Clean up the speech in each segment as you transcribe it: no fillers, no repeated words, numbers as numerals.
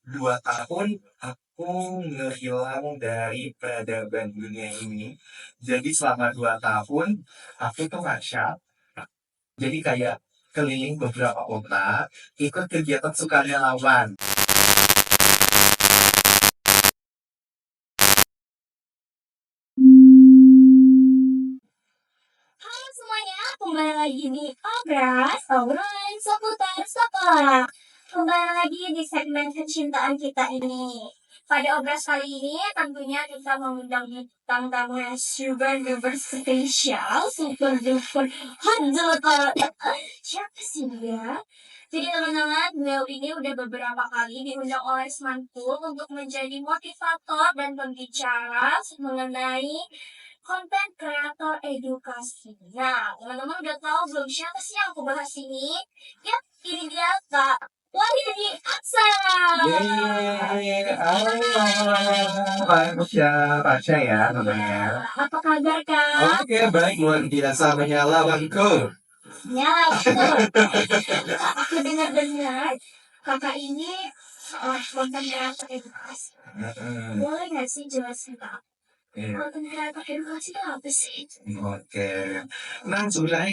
2 tahun aku ngehilang dari peradaban dunia ini. Jadi selama 2 tahun aku tuh ngasyak. Jadi kayak keliling beberapa kota, ikut kegiatan sukarelawan. Halo semuanya, kembali lagi di obrolan seputar sekolah. Kembali lagi di segmen kecintaan kita ini. Pada obras kali ini tentunya kita mengundang bintang tamu yang super duper spesial, super duper hot duper. Siapa sih dia? Jadi teman-teman, beliau ini udah beberapa kali diundang oleh Smantul untuk menjadi motivator dan pembicara mengenai konten kreator edukasi. Nah, teman-teman udah tahu belum siapa sih yang aku bahas ini? Yap, ini dia Kak Wahyudi Aksara. Yeay, halo, Pasha ya namanya. Apa kabar Kak? Oke, baik, luar biasa menyalawanku. Ya, betul. Aku dengar-dengar kakak ini konten kreator edukasi. Boleh nggak sih jelasin Kak? Iya. Konten kreator edukasi itu apa sih? Oke. Nah, sebenarnya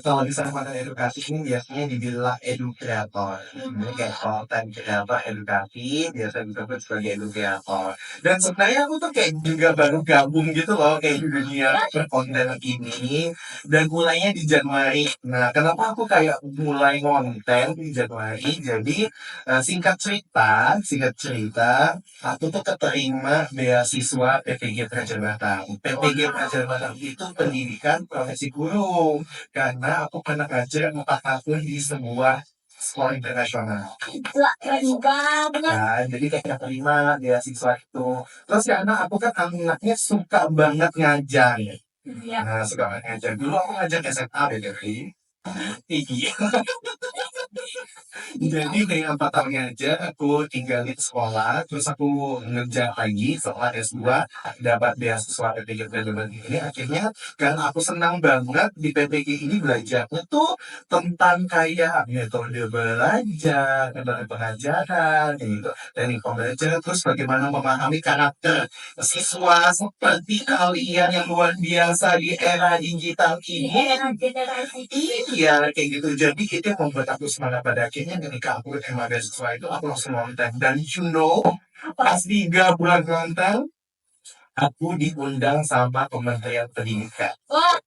kalau di sana konten edukasi ini biasanya dibilang edukator. Ini kayak konten kreator edukasi, biasa disebut sebagai edukator. Dan sebenarnya aku tuh kayak juga baru gabung gitu loh, kayak di dunia berkonten ini. Dan mulainya di Januari. Nah, kenapa aku kayak mulai konten di Januari? Jadi, singkat cerita, aku tuh keterima beasiswa PPG Praja Batam. PPG Praja Batam itu pendidikan profesi guru. Karena aku pernah ngajar 4 tahun di sebuah sekolah internasional. Wah, keren banget. Nah, jadi kayak terima beasiswa itu. Terus karena aku kan anaknya suka banget ngajar. Iya. Nah, suka banget ngajar. Dulu aku ngajar SMA BTV. Iya. Jadi kayak 4 tahunnya aja aku tinggalin sekolah, terus aku ngerja lagi setelah S2, dapat beasiswa PPG Development ini. Akhirnya karena aku senang banget di PPG ini belajarnya tuh tentang kayak metode belajar, metode pengajaran, kayak gitu, teknik pembelajaran, terus bagaimana memahami karakter siswa seperti kalian yang luar biasa di era digital Di ini. era generasi Iya, kayak gitu. Jadi itu yang membuat aku semangat pada akhirnya ketika aku terima beasiswa itu aku langsung konten. Dan you know, pas 3 bulan konten, aku diundang sama Kementerian Pendidikan. Wah,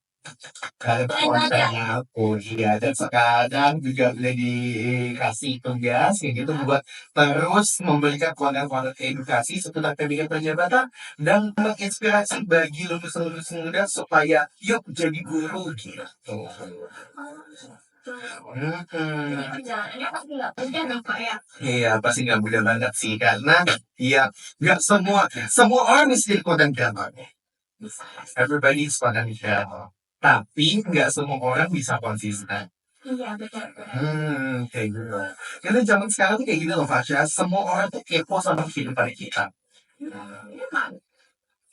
Karena keren banget ya. konten aku, iya. Dan sekarang juga udah dikasih tugas kayak gitu buat terus memberikan konten-konten edukasi seputar pendidikan penjabatan dan menginspirasi bagi lulusan-lulusan muda supaya yuk jadi guru gitu. Jadi perjalanannya pasti nggak mudah dong Kak ya. Iya, pasti nggak mudah banget sih karena ya nggak semua orang bisa jadi konten kreator. Everybody is konten kreator. Tapi nggak semua orang bisa konsisten. Iya, betul. Kayak gitu. Karena zaman sekarang tuh kayak gitu loh, Fasya. Semua orang tuh kepo sama kehidupan kita.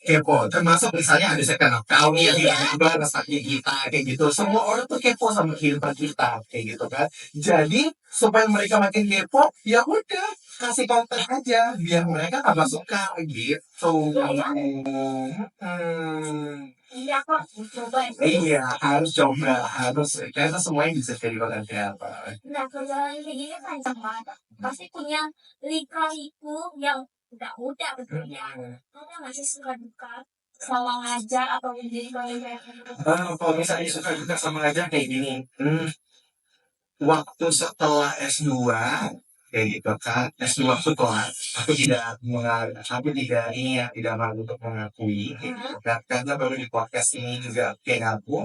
Kepo, termasuk misalnya ada second account yang tiba-tiba resepnya kita, kayak gitu. Semua orang tuh kepo sama kehidupan kita, kayak gitu kan. Jadi, supaya mereka makin kepo, ya udah, kasih konten aja, biar mereka tambah suka, gitu. Hmm. Iya kok, coba ya. Iya, harus coba, harus. Karena semuanya bisa jadi konten kreator. Nah, perjalanan kayak gini panjang banget. Pasti punya lika-liku yang nggak mudah tentunya. Ada nggak sih suka duka selama ngajar atau menjadi pemimpin? Kalau misalnya suka juga sama ngajar kayak gini, waktu setelah S2, kayak gitu kan, S2 aku telat, aku tidak malu untuk mengakui, kayak gitu kan, karena baru di podcast ini juga kayak ngaku,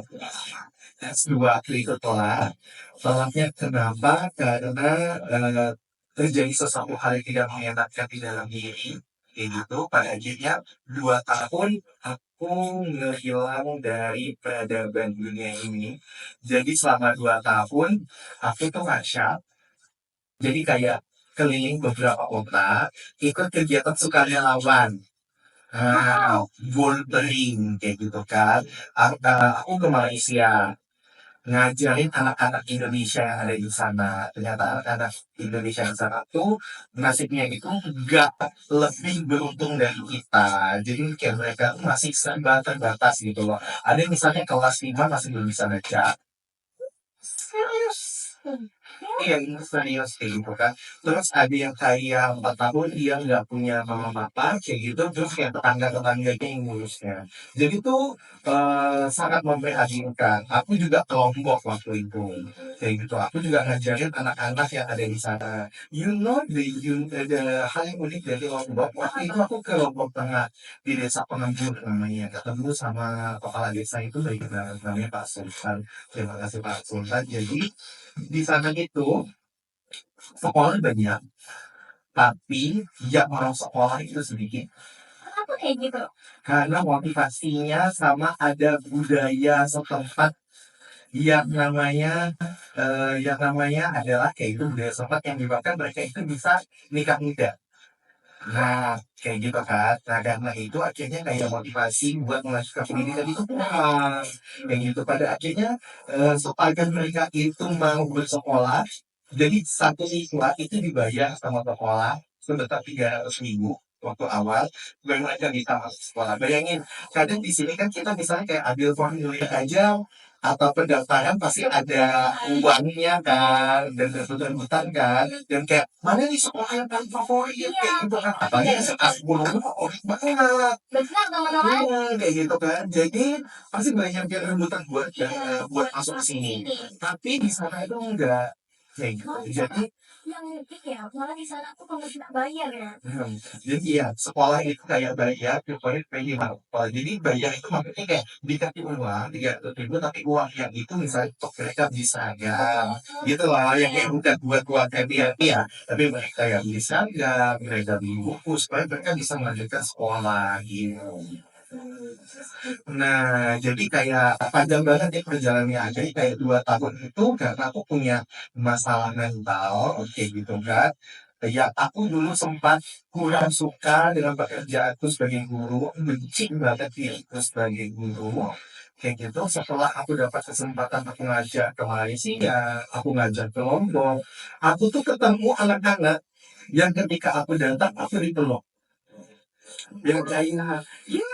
S2 aku itu telatnya kenapa? Karena terjadi sesuatu hal yang tidak menyenangkan di dalam diri, kayak gitu, pada akhirnya 2 tahun aku ngehilang dari peradaban dunia ini. Jadi selama 2 tahun aku tuh ngasyak, jadi kayak keliling beberapa kota, ikut kegiatan sukarelawan. Volunteering kayak gitu kan. Aku ke Malaysia. ngajarin anak-anak Indonesia yang ada di sana. Ternyata anak-anak Indonesia yang sana tuh nasibnya itu nggak lebih beruntung dari kita. Jadi kayak mereka tuh masih terbatas gitu loh. Ada yang misalnya kelas 5 masih belum bisa baca. Serius. Iya, ini serius kayak gitu kan. Terus ada yang kayak 4 tahun dia nggak punya mama papa kayak gitu, terus kayak tetangga-tetangganya yang ngurusnya. Jadi tuh sangat memprihatinkan. Aku juga kelompok waktu itu. Kayak gitu. Aku juga ngajarin anak-anak yang ada di sana. You know the hal yang unik dari Lombok. Waktu itu aku ke Lombok Tengah di desa Penempur namanya. Ketemu sama kepala desa itu baik banget namanya Pak Sultan. Terima kasih Pak Sultan. Jadi di sana itu sekolah banyak, tapi yang mau sekolah itu sedikit. Kenapa kayak gitu? Karena motivasinya sama ada budaya setempat yang namanya adalah kayak itu budaya setempat yang menyebabkan mereka itu bisa nikah muda. Nah, kayak gitu kan. Nah, karena itu akhirnya kayak motivasi buat melanjutkan pendidikan itu kurang. Kayak gitu. Pada akhirnya, sepadan mereka itu mau bersekolah, jadi satu siswa itu dibayar sama sekolah sebesar 300.000 waktu awal, biar mereka bisa masuk sekolah. Bayangin, kadang di sini kan kita misalnya kayak ambil formulir aja, atau pendaftaran pasti ada uangnya kan dan rebutan kan dan kayak mana nih sekolah yang paling favorit kayak gitu kan apalagi sekelas 10 favorit banget. Benar teman-teman. Kayak gitu kan jadi pasti banyak yang rebutan buat masuk ke sini tapi di sana itu enggak kayak gitu jadi Yang unik ya, malah di sana tuh kalau tidak bayar ya. jadi ya sekolah itu kayak bayar pokoknya minimal jadi bayar itu maksudnya kayak dikasih uang 300.000 tapi uang yang itu misalnya untuk mereka bisa ya gitu lah yang kayak bukan buat buat happy ya tapi mereka yang bisa ya mereka beli buku supaya mereka bisa melanjutkan sekolah gitu. Nah, jadi kayak panjang banget ya perjalanannya. Jadi kayak 2 tahun itu karena aku punya masalah mental, oke gitu kan. Ya, aku dulu sempat kurang suka dengan pekerjaanku sebagai guru, benci banget diriku sebagai guru. Kayak gitu, setelah aku dapat kesempatan aku ngajar ke Malaysia, aku ngajar ke Lombok, aku tuh ketemu anak-anak yang ketika aku datang, aku dipeluk. Yang kayak, ya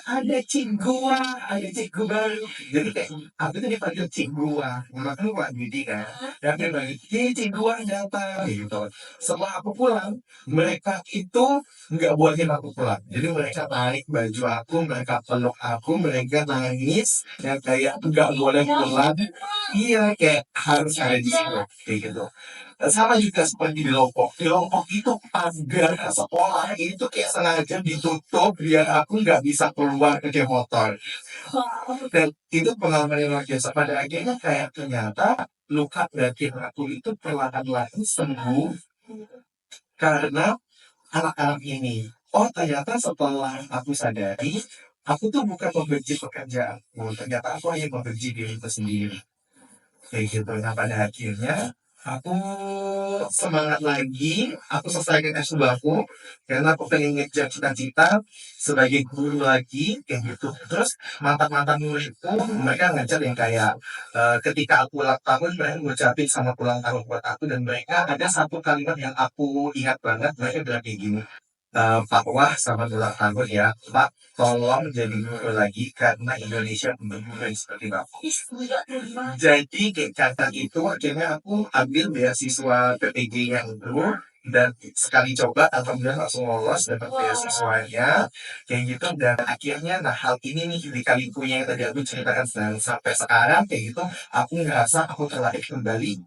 ada cik gua, ada cikgu baru. Jadi kayak aku tuh dipanggil cik gua. Nama aku Pak Budi kan. Dan dia bilang, cik gua datang gitu. Setelah aku pulang, mereka itu nggak bolehin aku pulang. Jadi mereka tarik baju aku, mereka peluk aku, mereka nangis, yang kayak nggak boleh pulang. Iya, kayak harus ada di situ, kayak gitu. Sama juga seperti di Lombok. Di Lombok itu pagar sekolah itu kayak sengaja ditutup biar aku nggak bisa keluar ke motor. Dan itu pengalaman yang luar biasa. Pada akhirnya kayak ternyata luka batin aku itu perlahan-lahan sembuh karena anak-anak ini. Oh ternyata setelah aku sadari, aku tuh bukan membenci pekerjaanku. Ternyata aku hanya membenci diriku sendiri kayak gitu. Nah pada akhirnya aku semangat lagi, aku selesaikan S2 aku karena aku pengen ngejar cita-cita sebagai guru lagi kayak gitu. Terus mantan-mantan murid itu mereka ngajar yang kayak ketika aku ulang tahun mereka ngucapin sama ulang tahun buat aku dan mereka ada satu kalimat yang aku ingat banget mereka bilang kayak gini. Pak Wah sama ulang tahun ya Pak tolong jadi guru lagi karena Indonesia butuh guru yang seperti Bapak. Jadi kayak kata itu akhirnya aku ambil beasiswa PPG-nya itu dan sekali coba alhamdulillah langsung lolos dapat beasiswanya kayak gitu dan akhirnya nah hal ini nih di Kalikunya yang tadi aku ceritakan dan sampai sekarang kayak gitu aku ngerasa aku terlahir kembali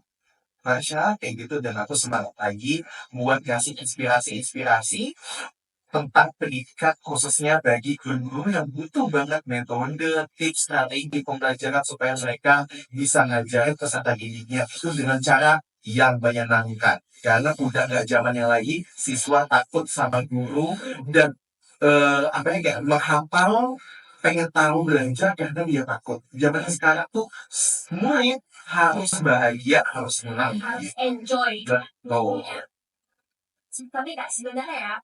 Masya kayak gitu dan aku semangat lagi buat kasih inspirasi-inspirasi tentang pendidikan khususnya bagi guru-guru yang butuh banget metode, tips, strategi pembelajaran supaya mereka bisa ngajarin peserta didiknya itu dengan cara yang menyenangkan. Karena udah nggak zamannya lagi siswa takut sama guru dan apa ya kayak menghafal pengen tahu belajar karena dia takut. Zaman sekarang tuh semuanya harus bahagia, harus senang. Harus enjoy. Betul. Tapi kak sebenarnya ya,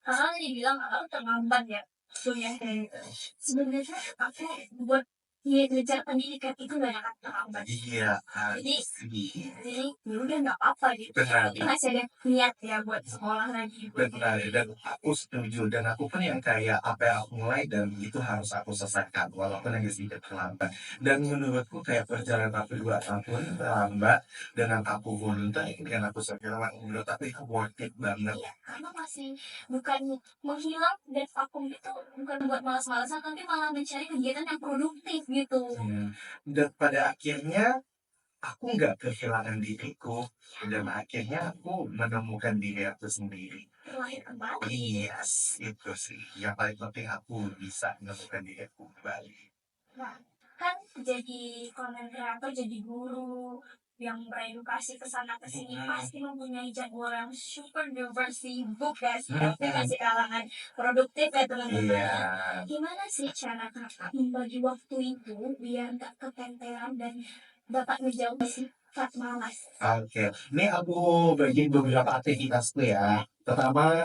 kakak tadi bilang kakak tuh terlambat ya kuliah kayak gitu. Sebenarnya aku buat ya ngejar pendidikan itu gak akan terlambat. Iya, Jadi sih. jadi ya udah nggak apa-apa gitu. Benar. Ini masih ada niat ya buat sekolah lagi. Benar, dan aku setuju, dan aku pun yang kayak apa yang aku mulai dan itu harus aku selesaikan walaupun agak sedikit terlambat. Dan menurutku kayak perjalanan aku 2 tahun terlambat dengan aku volunteer dengan aku sekarang menurut aku itu worth it banget. Iya, karena masih bukan menghilang dan vakum itu bukan buat malas-malasan, tapi malah mencari kegiatan yang produktif gitu. Dan pada akhirnya aku nggak kehilangan diriku, dan akhirnya aku menemukan diri aku sendiri. Terlahir kembali. Yes, itu sih yang paling penting, aku bisa menemukan diri aku kembali. Nah, kan jadi konten kreator, jadi guru yang beredukasi ke sana ke sini pasti mempunyai jadwal yang super duper sibuk guys. Tapi masih kalangan produktif ya teman-teman. Iya. Gimana sih cara kakak membagi waktu itu biar gak ketenteran dan dapat menjauhi sifat malas? Oke, ini aku bagi beberapa aktivitasku ya. Pertama,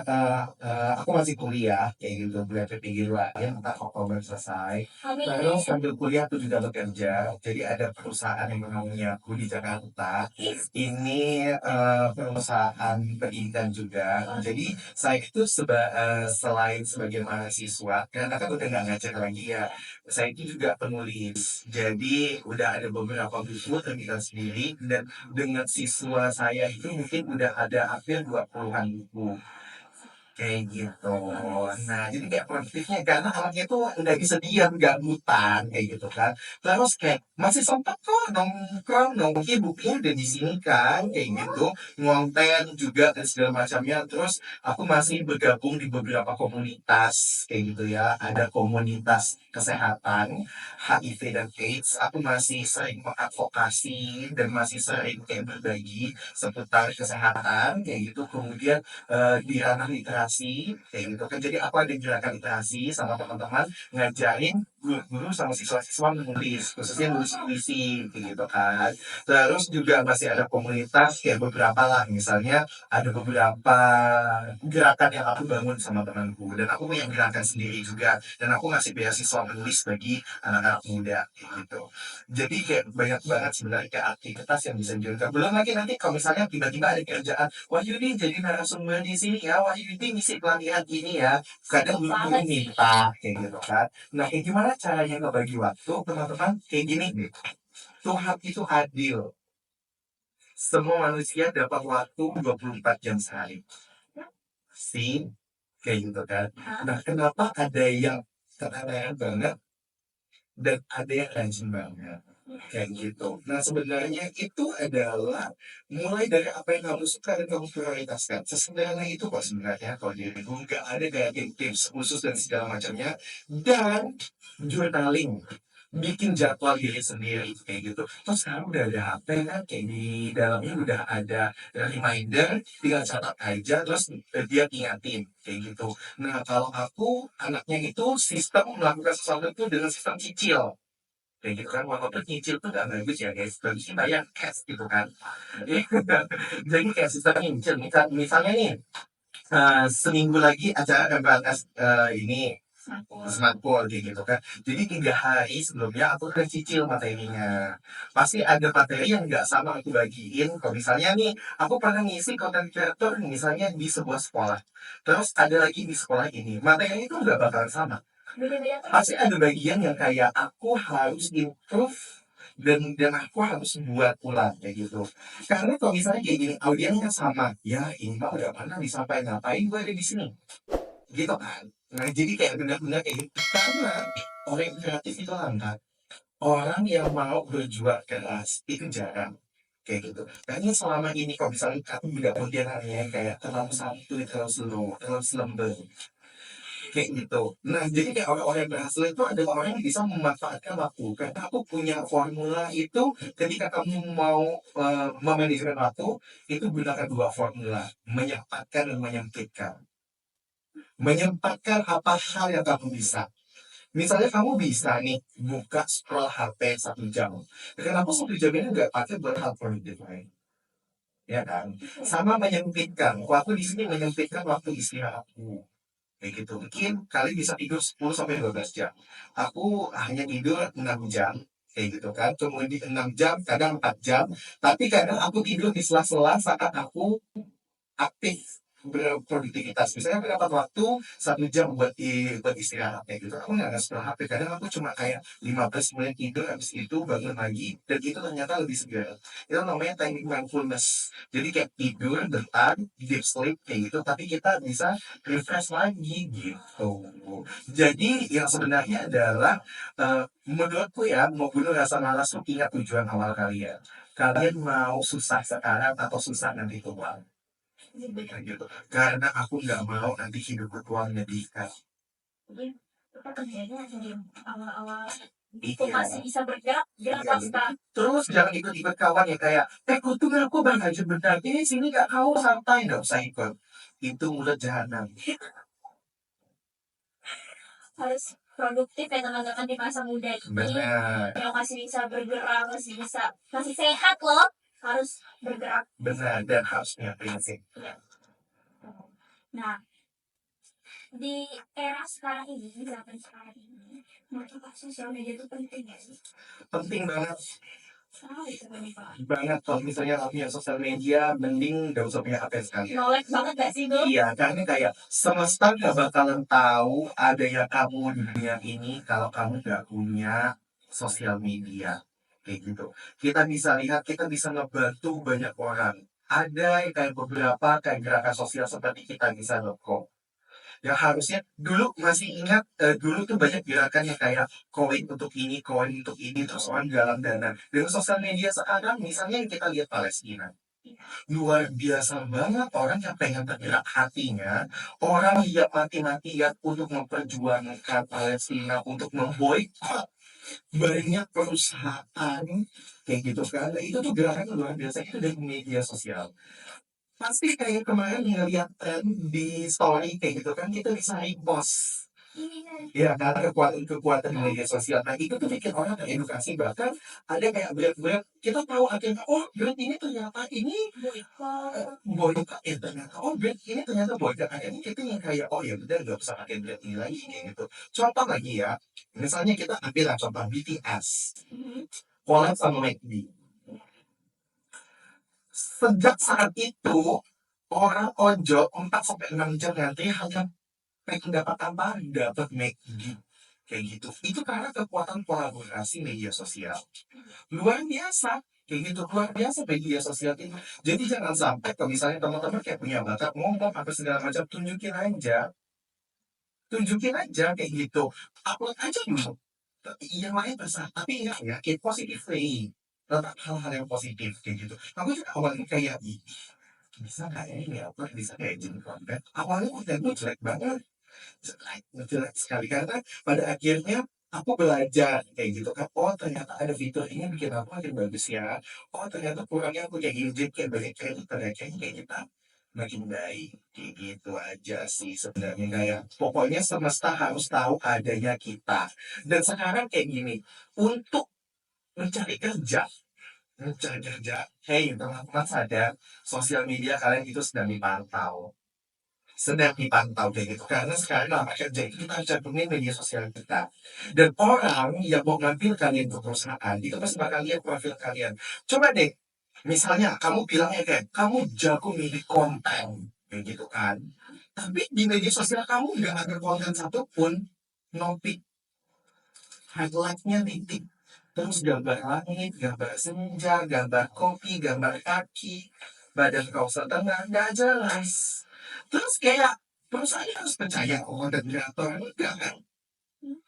aku masih kuliah, kayak gitu, kuliah PPG 2 ya, entah Oktober selesai. Amin. Terus sambil kuliah aku juga bekerja, jadi ada perusahaan yang menaungi aku di Jakarta. Ini perusahaan pendidikan juga. Jadi saya itu selain sebagai mahasiswa, karena kan udah nggak ngajar lagi ya, saya itu juga penulis. Jadi udah ada beberapa buku terbitan sendiri, dan dengan siswa saya itu mungkin udah ada hampir 20-an buku kayak gitu. Nah, jadi kayak produktifnya karena anaknya tuh nggak bisa diam, nggak mutan kayak gitu kan. Terus kayak masih sempat kok nongkrong, nongki bukunya udah di sini kan kayak gitu, ngonten juga dan segala macamnya. Terus aku masih bergabung di beberapa komunitas kayak gitu ya. Ada komunitas kesehatan HIV dan AIDS. Aku masih sering mengadvokasi dan masih sering kayak berbagi seputar kesehatan kayak gitu. Kemudian di ranah literasi kayak gitu kan, jadi aku ada gerakan literasi sama teman-teman ngajarin guru-guru sama siswa-siswa menulis, khususnya nulis puisi kayak gitu kan. Terus juga masih ada komunitas kayak beberapa lah, misalnya ada beberapa gerakan yang aku bangun sama temanku, dan aku punya gerakan sendiri juga, dan aku ngasih beasiswa menulis bagi anak-anak muda kayak gitu. Jadi kayak banyak banget sebenarnya kayak aktivitas yang bisa dilakukan. Belum lagi nanti kalau misalnya tiba-tiba ada kerjaan, wah Yudi jadi narasumber di sini ya, wah Yudi ngisi pelatihan ini ya. Kadang guru minta kayak gitu kan. Nah, kayak gimana caranya ngebagi waktu, teman-teman? Kayak gini nih. Tuhan itu adil. Semua manusia dapat waktu 24 jam sehari. Sih, kayak gitu kan. Nah, kenapa ada yang keteteran banget dan ada yang rajin banget? Kayak gitu. Nah, sebenarnya itu adalah mulai dari apa yang kamu suka dan kamu prioritaskan. Sesederhana itu kok sebenarnya kalau diriku nggak ada kayak tips khusus dan segala macamnya. Dan journaling, bikin jadwal diri sendiri kayak gitu. Terus sekarang udah ada HP kan, kayak di dalamnya udah ada reminder, tinggal catat aja, terus dia ingatin kayak gitu. Nah, kalau aku anaknya itu sistem melakukan sesuatu itu dengan sistem cicil kayak gitu kan, walaupun nyicil tuh gak bagus ya guys, bagusnya bayar cash gitu kan. Jadi kayak sistemnya nyicil, misalnya nih seminggu lagi acara MPLS ini smartphone kayak gitu kan. Jadi 3 hari sebelumnya aku udah cicil materinya. Pasti ada materi yang nggak sama aku bagiin. Kalau misalnya nih, aku pernah ngisi konten creator misalnya di sebuah sekolah. Terus ada lagi di sekolah ini. Materinya itu nggak bakalan sama. Pasti ada bagian yang kayak aku harus improve dan aku harus buat ulang kayak gitu. Karena kalau misalnya kayak gini audiensnya sama, ya ini mah udah pernah disampaikan, ngapain gue ada di sini gitu kan. Nah, jadi kayak benar-benar kayak gitu, karena orang yang kreatif itu langka, orang yang mau berjuang keras itu jarang kayak gitu. Kayaknya selama ini kalau misalnya aku juga kemudian yang kayak terlalu santuy, terlalu slow, terlalu selembar kayak gitu. Nah, jadi kayak orang-orang yang berhasil itu adalah orang yang bisa memanfaatkan waktu. Karena aku punya formula itu, ketika kamu mau memanajemen waktu, itu gunakan 2 formula, menyempatkan dan menyempitkan. Menyempatkan apa hal yang kamu bisa. Misalnya kamu bisa nih buka scroll HP 1 jam. Kenapa 1 jam ini nggak pakai buat hal produktif lain? Ya kan? Sama menyempitkan. Waktu di sini menyempitkan waktu istirahatku. kayak gitu. Mungkin kalian bisa tidur 10 sampai 12 jam. Aku hanya tidur 6 jam, kayak gitu kan. Kemudian 6 jam, kadang 4 jam. Tapi kadang aku tidur di sela-sela saat aku aktif berproduktivitas. Misalnya aku dapat waktu 1 jam buat istirahat kayak gitu. Aku nggak scroll HP. Kadang aku cuma kayak 15 menit tidur, habis itu bangun lagi. Dan itu ternyata lebih segar. Itu namanya teknik mindfulness. Jadi kayak tidur, bentar, deep sleep kayak gitu. Tapi kita bisa refresh lagi gitu. Jadi yang sebenarnya adalah menurutku ya, mau bunuh rasa malas tuh ingat tujuan awal kalian. Kalian mau susah sekarang atau susah nanti tua. Kayak gitu. Karena aku nggak mau nanti hidupku tua menyedihkan. Jadi kita kerjanya dari awal-awal itu Iya. masih bisa bergerak, gerak Iya. pas sekarang. Terus jangan ikut-ikut kawan ya kayak, kutu aku bang aja benar. Ini sini gak kau santai, nggak usah ikut. Itu mulut jahanam. Harus produktif ya teman-teman di masa muda ini. Benar, Yang masih bisa bergerak, masih sehat loh. Harus bergerak. benar dan harus punya prinsip. Ya. Nah, di era sekarang ini, di zaman sekarang ini, menurut Pak, sosial media itu penting ya sih? Penting banget Sekali sebenarnya Pak. banget kalau misalnya kamu punya sosial media, mending gak usah punya HP sekali. Knowledge banget gak sih, Bu? Iya, karena kayak semesta gak bakalan tahu adanya kamu di dunia ini kalau kamu gak punya sosial media. Kayak gitu. Kita bisa lihat, kita bisa ngebantu banyak orang. Ada yang kayak beberapa kayak gerakan sosial seperti kita bisa nge yang harusnya dulu masih ingat dulu tuh banyak gerakan yang kayak koin untuk ini terus orang galang dana dengan sosial media sekarang misalnya yang kita lihat Palestina luar biasa banget orang yang pengen tergerak hatinya orang yang mati-matian untuk memperjuangkan Palestina untuk memboikot banyak perusahaan kayak gitu kan. Nah, itu tuh gerakan luar biasa itu dari media sosial pasti kayak kemarin ngeliat tren di story kayak gitu kan kita bisa repost. Ya, karena kekuatan media sosial. Nah, itu tuh bikin orang teredukasi. Bahkan ada kayak brand-brand, kita tahu akhirnya, oh, brand ini ternyata ini boycott. Ternyata, oh, brand ini ternyata boycott. Akhirnya kita yang kayak, oh ya udah, gak usah pakai brand ini lagi, kayak gitu. Contoh lagi ya, misalnya kita ambil lah contoh BTS. Collab sama McD. Sejak saat itu, orang ojol 4 sampai 6 jam nanti hanya pengen dapat tambahan, dapat McD. Kayak gitu. Itu karena kekuatan kolaborasi media sosial. Luar biasa. Kayak gitu, luar biasa media sosial itu. Jadi jangan sampai kalau misalnya teman-teman kayak punya bakat ngomong apa segala macam, tunjukin aja. Tunjukin aja kayak gitu. Upload aja dulu. Yang lain besar. Tapi ingat ya, keep positive way. Tetap hal-hal yang positif kayak gitu. Aku juga awalnya kayak, ih, bisa nggak ya ini apa bisa kayak jadi konten awalnya konten gue jelek banget jelek sekali karena pada akhirnya aku belajar kayak gitu kan oh ternyata ada fitur ini bikin aku makin bagus ya oh ternyata kurangnya aku kayak gini jadi kayak banyak kayak itu pada akhirnya kayak kita makin baik kayak gitu aja sih sebenarnya kayak pokoknya semesta harus tahu adanya kita dan sekarang kayak gini untuk mencari kerja hey teman-teman sadar sosial media kalian itu sedang dipantau kayak gitu karena sekarang lama kerja itu kita cantumin media sosial kita dan orang yang mau ngambil kalian ke perusahaan itu pasti bakal lihat profil kalian coba deh misalnya kamu bilangnya kayak kamu jago milih konten kayak gitu kan tapi di media sosial kamu nggak ada konten satupun nopi highlightnya titik terus gambar langit, gambar senja, gambar kopi, gambar kaki, badan kau setengah, nggak jelas. Terus kayak perusahaan harus percaya oh konten kreator enggak kan?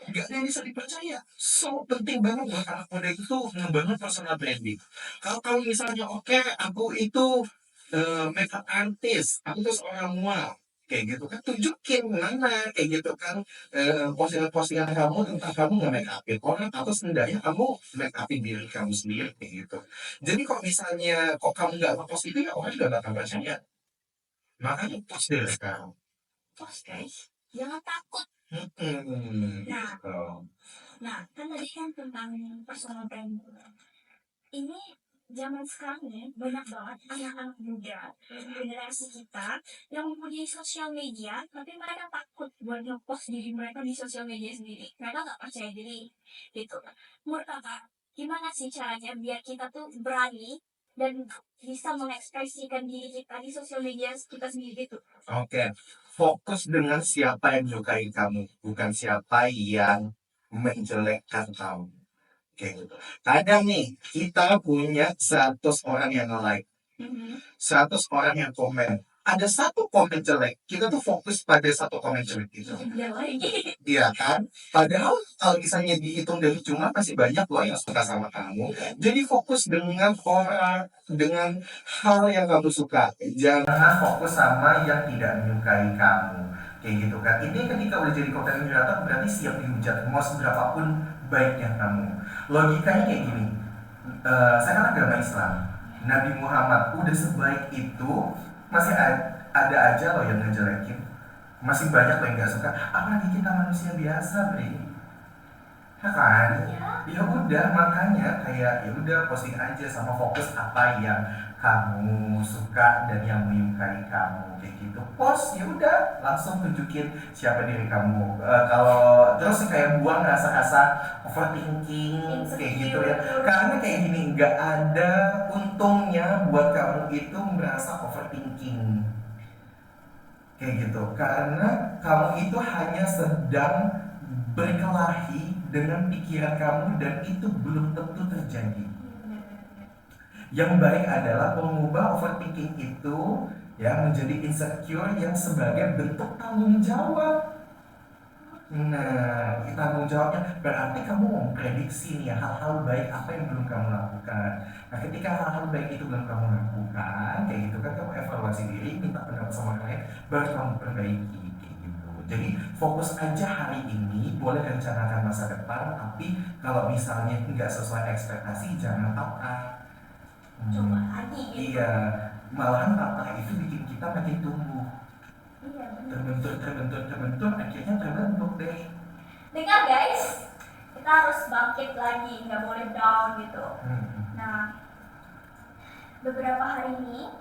Nggak ada yang bisa dipercaya. So penting banget buat anak muda itu ngebangun personal branding. Kalau kamu misalnya oke, aku itu makeup artist, aku tuh seorang mual kayak gitu kan tunjukin mana kayak gitu kan postingan-postingan kamu tentang kamu nggak make upin orang atau setidaknya kamu make upin diri kamu sendiri kayak gitu jadi kok misalnya kok kamu nggak ngepost itu ya orang juga nggak akan percaya makanya post deh sekarang Post guys, jangan takut. Nah, gitu. nah kan tadi kan tentang personal branding. Ini zaman sekarang ya banyak banget anak-anak muda generasi kita yang mempunyai sosial media tapi mereka takut buat ngepost diri mereka di sosial media sendiri. Mereka nggak percaya diri gitu. Menurut kakak, gimana sih caranya biar kita tuh berani dan bisa mengekspresikan diri kita di sosial media kita sendiri tuh? Oke, fokus dengan siapa yang menyukai kamu, bukan siapa yang menjelekkan kamu. Kayak gitu. Kadang nih, kita punya 100 orang yang like, 100 orang yang komen. Ada satu komen jelek, kita tuh fokus pada satu komen jelek itu. Iya kan? Padahal kalau misalnya dihitung dari jumlah masih banyak loh yang suka sama kamu. Jadi fokus dengan orang, dengan hal yang kamu suka. Jangan fokus sama yang tidak menyukai kamu. Kayak gitu kan. Ini ketika udah jadi content creator berarti siap dihujat. Mau seberapapun baiknya kamu. Logikanya kayak gini. Saya kan agama Islam. Nabi Muhammad udah sebaik itu masih ada aja loh yang ngejelekin, masih banyak loh yang nggak suka, apalagi kita manusia biasa, Bri, ya kan? Ya udah, makanya kayak ya udah posting aja sama fokus apa yang kamu suka dan yang menyukai kamu kayak gitu. Post ya udah langsung tunjukin siapa diri kamu. Kalau terus kayak buang rasa-rasa overthinking kayak gitu ya. Karena kayak gini, nggak ada untungnya buat kamu itu merasa overthinking kayak gitu, karena kamu itu hanya sedang berkelahi dengan pikiran kamu dan itu belum tentu terjadi. Yang baik adalah mengubah overthinking itu ya menjadi insecure yang sebagai bentuk tanggung jawab. Nah, tanggung jawabnya berarti kamu memprediksi nih hal-hal baik apa yang belum kamu lakukan. Nah, ketika hal-hal baik itu belum kamu lakukan, kayak gitu kan kamu evaluasi diri, minta pendapat sama orang lain, baru kamu perbaiki kayak gitu. Jadi fokus aja hari ini, boleh rencanakan masa depan, tapi kalau misalnya nggak sesuai ekspektasi, jangan patah. Coba lagi gitu. Iya, malahan patah itu bikin kita makin tumbuh. Iya, Terbentur, akhirnya terbentuk deh. Dengar guys, kita harus bangkit lagi, nggak boleh down gitu. Nah, beberapa hari ini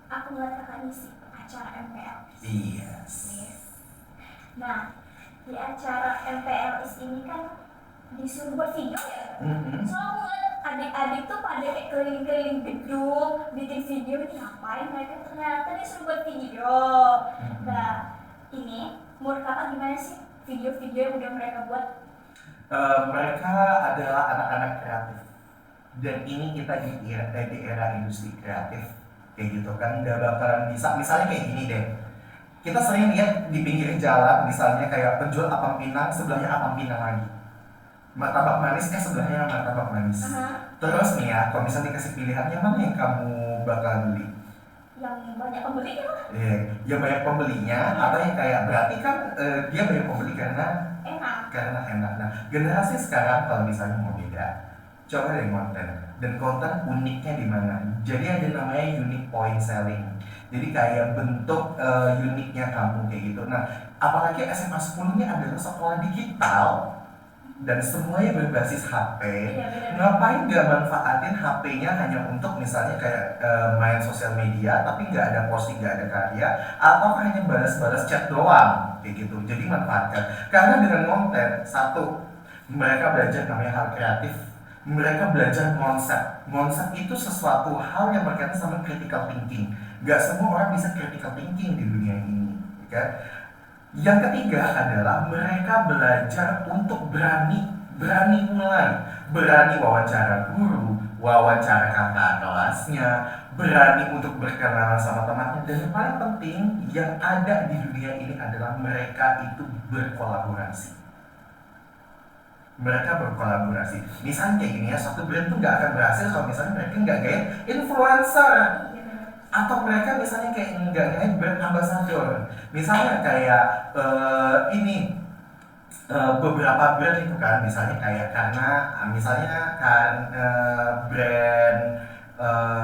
aku ngeliat kakak ngisi acara MPL. Yes. Nah, di acara MPLS ini kan disuruh buat video ya. Soalnya adik-adik tuh pada kayak keliling-keliling gedung bikin video, ini ngapain mereka, ternyata disuruh buat video. Nah, ini menurut kakak gimana sih video-video yang udah mereka buat? Mereka adalah anak-anak kreatif dan ini kita di era industri kreatif kayak gitu kan, udah bakalan bisa misalnya kayak gini deh, kita sering lihat di pinggir jalan misalnya kayak penjual apam pinang, sebelahnya apam pinang lagi, martabak manis sebelahnya martabak manis. Terus nih ya, kalau misalnya dikasih pilihannya mana yang kamu bakal beli? Yang banyak pembeli kan? Yang banyak pembelinya atau yang kayak berarti kan dia banyak pembeli karena enak. Nah, generasi sekarang kalau misalnya mau beda, coba deh konten, dan konten uniknya di mana? Jadi ada namanya unique point selling. Jadi kayak bentuk uniknya kamu kayak gitu. Nah, apalagi SMA 10 ini adalah sekolah digital dan semuanya berbasis HP. Ngapain gak manfaatin HP-nya hanya untuk misalnya kayak main sosial media tapi nggak ada posting, nggak ada karya, atau hanya balas-balas chat doang kayak gitu. Jadi manfaatkan, karena dengan konten, satu, mereka belajar namanya hal kreatif, mereka belajar konsep itu sesuatu hal yang berkaitan sama critical thinking. Gak semua orang bisa critical thinking di dunia ini kan? Yang ketiga adalah mereka belajar untuk berani mulai, berani wawancara guru, wawancara kakak kelasnya, berani untuk berkenalan sama temannya, dan yang paling penting yang ada di dunia ini adalah mereka itu berkolaborasi. Misalnya kayak gini ya, satu brand tuh nggak akan berhasil kalau misalnya mereka nggak gaya influencer, atau mereka misalnya kayak nggak gaya brand ambassador. Misalnya kayak beberapa brand itu kan, misalnya kayak brand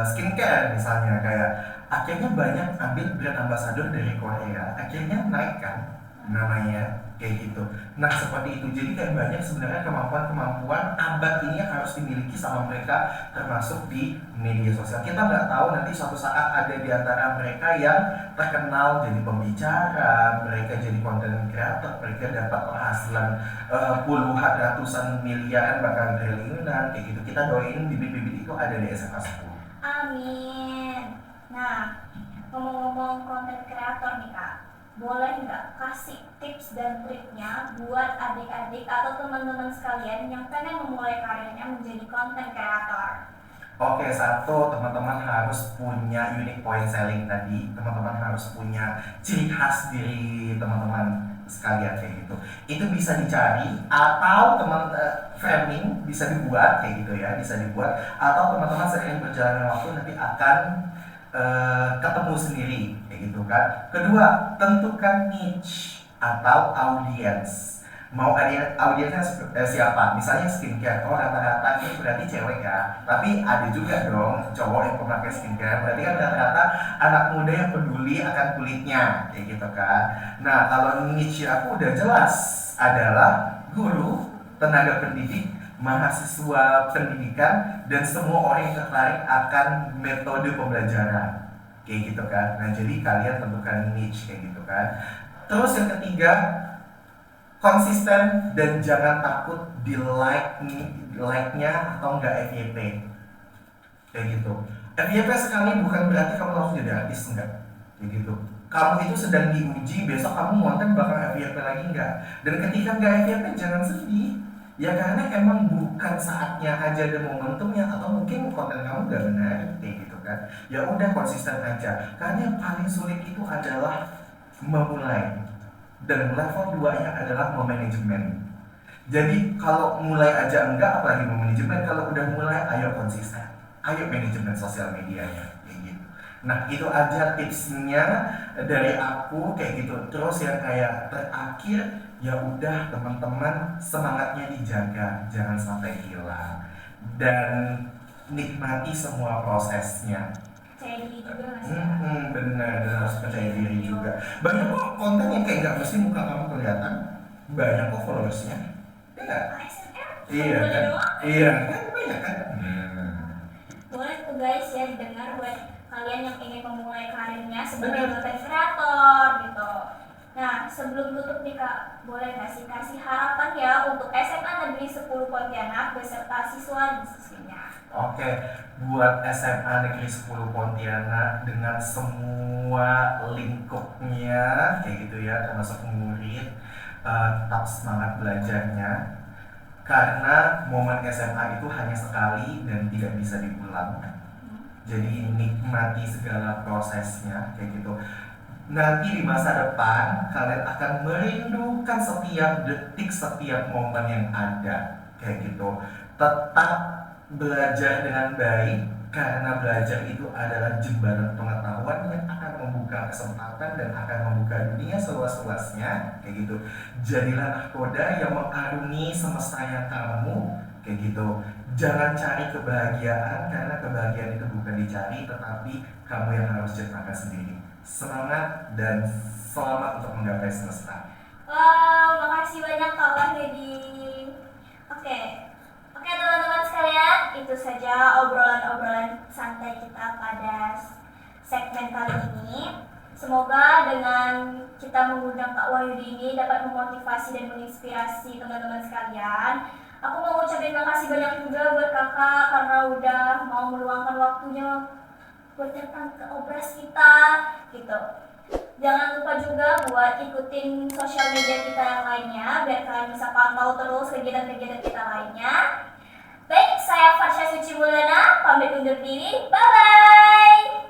skincare misalnya, kayak akhirnya banyak ambil brand ambassador dari Korea, akhirnya naik kan. namanya, kayak gitu. Nah seperti itu, jadi kan banyak sebenarnya kemampuan-kemampuan abad ini yang harus dimiliki sama mereka, termasuk di media sosial. Kita nggak tahu nanti suatu saat ada di antara mereka yang terkenal jadi pembicara, mereka jadi content creator, mereka dapat penghasilan puluhan ratusan miliaran bahkan triliunan kayak gitu. Kita doain bibit-bibit itu ada di SMA 10. Amin. Nah, ngomong-ngomong konten kreator nih Kak, boleh nggak kasih tips dan triknya buat adik-adik atau teman-teman sekalian yang pengen memulai karirnya menjadi konten kreator? Oke, satu, teman-teman harus punya unique point selling tadi. Teman-teman harus punya ciri khas diri teman-teman sekalian kayak gitu. Itu bisa dicari atau framing bisa dibuat kayak gitu ya, bisa dibuat atau teman-teman seiring berjalannya waktu nanti akan ketemu sendiri kayak gitu kan. Kedua, tentukan niche atau audience. Mau audiensnya siapa? Misalnya skincare, oh rata-rata ini berarti cewek ya. Tapi ada juga dong cowok yang pemakai skincare. Berarti kan rata-rata anak muda yang peduli akan kulitnya, kayak gitu kan. Nah kalau niche aku udah jelas adalah guru, tenaga pendidik, mahasiswa pendidikan, dan semua orang yang tertarik akan metode pembelajaran, kayak gitu kan. Nah jadi kalian tentukan niche kayak gitu kan. Terus yang ketiga, konsisten dan jangan takut di like-nya atau enggak FYP kayak gitu. FYP sekali bukan berarti kamu langsung jadi artis, enggak kayak gitu. Kamu itu sedang diuji, besok kamu konten bakal FYP lagi enggak. Dan ketika enggak FYP jangan sedih ya, karena emang bukan saatnya aja dan momentumnya, atau mungkin konten kamu gak benar kayak gitu kan. Ya udah konsisten aja, karena yang paling sulit itu adalah memulai. Dan level 2-nya adalah memanajemen. Jadi kalau mulai aja enggak, apalagi memanajemen. Kalau udah mulai, ayo konsisten, ayo manajemen sosial medianya kayak gitu. Nah itu aja tipsnya dari aku kayak gitu. Terus yang kayak terakhir, ya udah teman-teman semangatnya dijaga, jangan sampai hilang dan nikmati semua prosesnya. Percaya diri juga nggak sih? Benar, dan harus percaya diri juga. Banyak kok konten yang kayak nggak mesti muka kamu kelihatan, banyak kok followersnya, ya nggak? ASMR? Iya kan, iya kan, banyak kan. Boleh tuh guys ya didengar buat kalian yang ingin memulai karirnya sebagai konten kreator gitu. Nah sebelum tutup nih Kak, boleh nggak sih kasih harapan ya untuk SMA Negeri 10 Pontianak beserta siswa dan siswinya? Oke, buat SMA Negeri 10 Pontianak dengan semua lingkupnya kayak gitu ya, termasuk murid, tetap semangat belajarnya karena momen SMA itu hanya sekali dan tidak bisa diulang. Jadi nikmati segala prosesnya kayak gitu. Nanti di masa depan kalian akan merindukan setiap detik, setiap momen yang ada kayak gitu. Tetap belajar dengan baik, karena belajar itu adalah jembatan pengetahuan yang akan membuka kesempatan dan akan membuka dunia seluas-luasnya kayak gitu. Jadilah nahkoda yang mengarungi semestanya kamu kayak gitu. Jangan cari kebahagiaan, karena kebahagiaan itu bukan dicari, tetapi kamu yang harus ciptakan sendiri. Semangat dan selamat untuk menggapai semesta. Wow, makasih banyak Kak Wahyudi. Oke teman-teman sekalian, itu saja obrolan-obrolan santai kita pada segmen kali ini. Semoga dengan kita mengundang Kak Wahyudi ini dapat memotivasi dan menginspirasi teman-teman sekalian. Aku mau ucapin makasih banyak juga buat kakak karena udah mau meluangkan waktunya buat datang ke obras kita gitu. Jangan lupa juga buat ikutin sosial media kita yang lainnya biar kalian bisa pantau terus kegiatan-kegiatan kita lainnya. Baik, saya Farsha Suci Mulyana, pamit undur diri. Bye-bye!